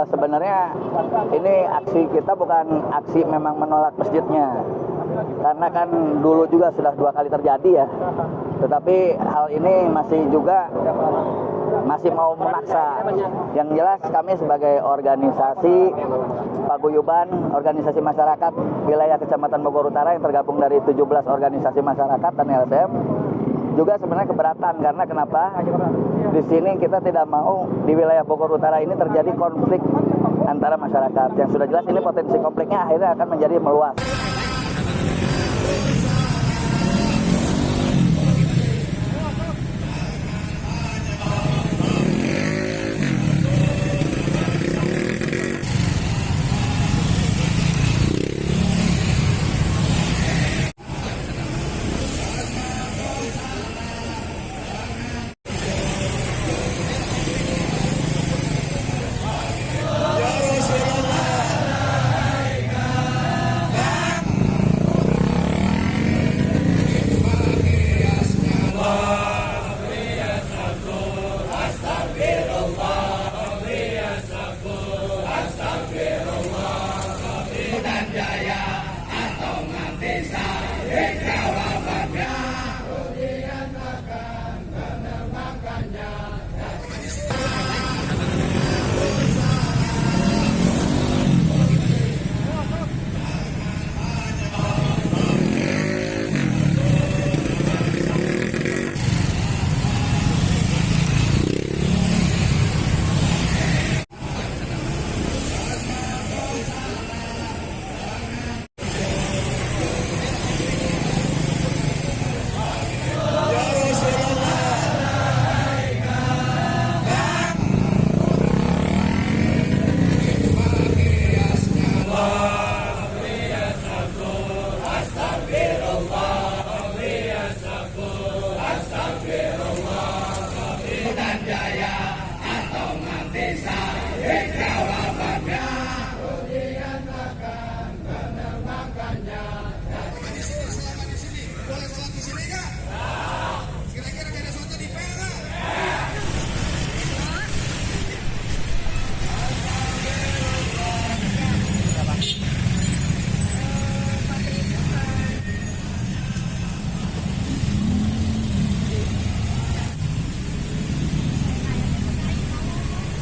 Sebenarnya ini aksi kita bukan aksi memang menolak masjidnya, karena kan dulu juga sudah 2 kali terjadi ya. Tetapi hal ini masih mau memaksa. Yang jelas kami sebagai organisasi paguyuban, organisasi masyarakat wilayah Kecamatan Bogor Utara yang tergabung dari 17 organisasi masyarakat dan LSM, juga sebenarnya keberatan. Karena kenapa? Di sini kita tidak mau di wilayah Bogor Utara ini terjadi konflik antara masyarakat. Yang sudah jelas ini potensi konfliknya akhirnya akan menjadi meluas.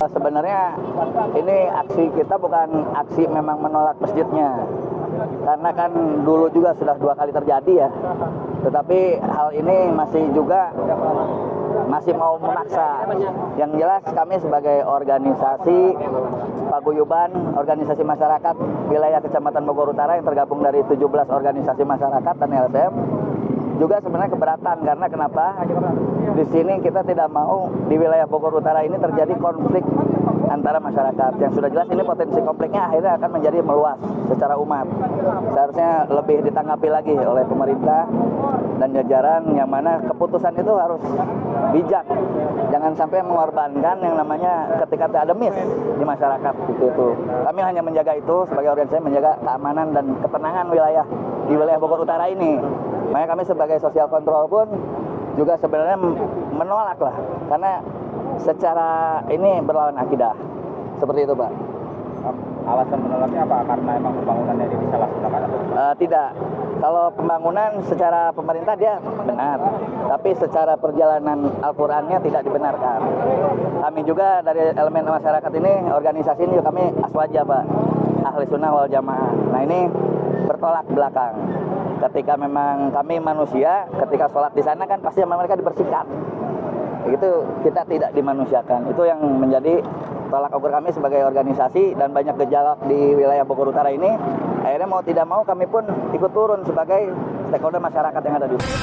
Sebenarnya ini aksi kita bukan aksi memang menolak masjidnya, karena kan dulu juga sudah 2 kali terjadi ya. Tetapi hal ini masih mau memaksa. Yang jelas kami sebagai organisasi paguyuban, organisasi masyarakat wilayah Kecamatan Bogor Utara yang tergabung dari 17 organisasi masyarakat dan LSM, juga sebenarnya keberatan. Karena kenapa? Di sini kita tidak mau di wilayah Bogor Utara ini terjadi konflik antara masyarakat. Yang sudah jelas ini potensi konfliknya akhirnya akan menjadi meluas secara umat. Seharusnya lebih ditanggapi lagi oleh pemerintah dan jajaran, yang mana keputusan itu harus bijak. Jangan sampai mengorbankan yang namanya ketika ada miss di masyarakat itu. Kami hanya menjaga itu sebagai organisasi, menjaga keamanan dan ketenangan di wilayah Bogor Utara ini. Makanya kami sebagai sosial kontrol pun juga sebenarnya menolak lah, karena secara ini berlawan akidah. Seperti itu, Pak. Alasan menolaknya apa? Karena emang pembangunannya ini disalahgunakan atau? Tidak. Kalau pembangunan secara pemerintah dia benar, tapi secara perjalanan Al-Qur'annya tidak dibenarkan. Kami juga dari elemen masyarakat ini, organisasi ini kami aswaja, Pak. Ahli sunnah wal jamaah. Nah, ini bertolak belakang. Ketika memang kami manusia, ketika sholat di sana kan pasti mereka dibersihkan. Itu kita tidak dimanusiakan. Itu yang menjadi tolak ukur kami sebagai organisasi, dan banyak gejala di wilayah Bogor Utara ini. Akhirnya mau tidak mau kami pun ikut turun sebagai stakeholder masyarakat yang ada di sini.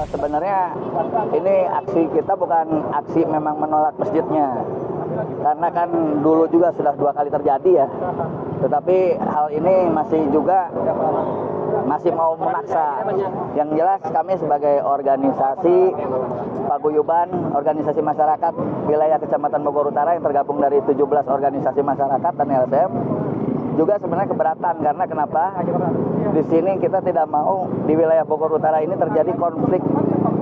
sebenarnya ini aksi kita bukan aksi memang menolak masjidnya, karena kan dulu juga sudah 2 kali terjadi ya. Tetapi hal ini masih mau memaksa. Yang jelas kami sebagai organisasi paguyuban, organisasi masyarakat wilayah Kecamatan Bogor Utara yang tergabung dari 17 organisasi masyarakat dan LSM juga sebenarnya keberatan. Karena kenapa? Di sini kita tidak mau di wilayah Bogor Utara ini terjadi konflik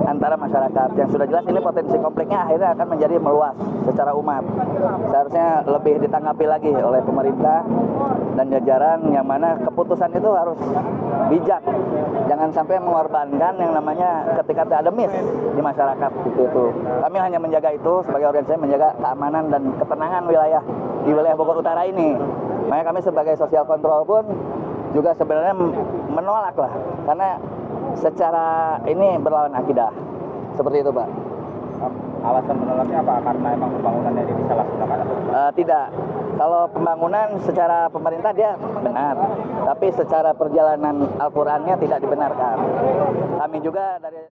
antara masyarakat. Yang sudah jelas ini potensi konfliknya akhirnya akan menjadi meluas secara umat. Seharusnya lebih ditanggapi lagi oleh pemerintah dan jajaran, yang mana keputusan itu harus bijak. Jangan sampai mengorbankan yang namanya ketika ada miss di masyarakat itu. Kami hanya menjaga itu sebagai organisasi, menjaga keamanan dan ketenangan di wilayah Bogor Utara ini. Makanya kami sebagai sosial kontrol pun juga sebenarnya menolak lah, karena secara ini berlawan akidah. Seperti itu, Pak. Alasan menolaknya apa? Karena emang pembangunannya ini disalahgunakan atau? Tidak. Kalau pembangunan secara pemerintah dia benar, tapi secara perjalanan Al-Qur'annya tidak dibenarkan. Kami juga dari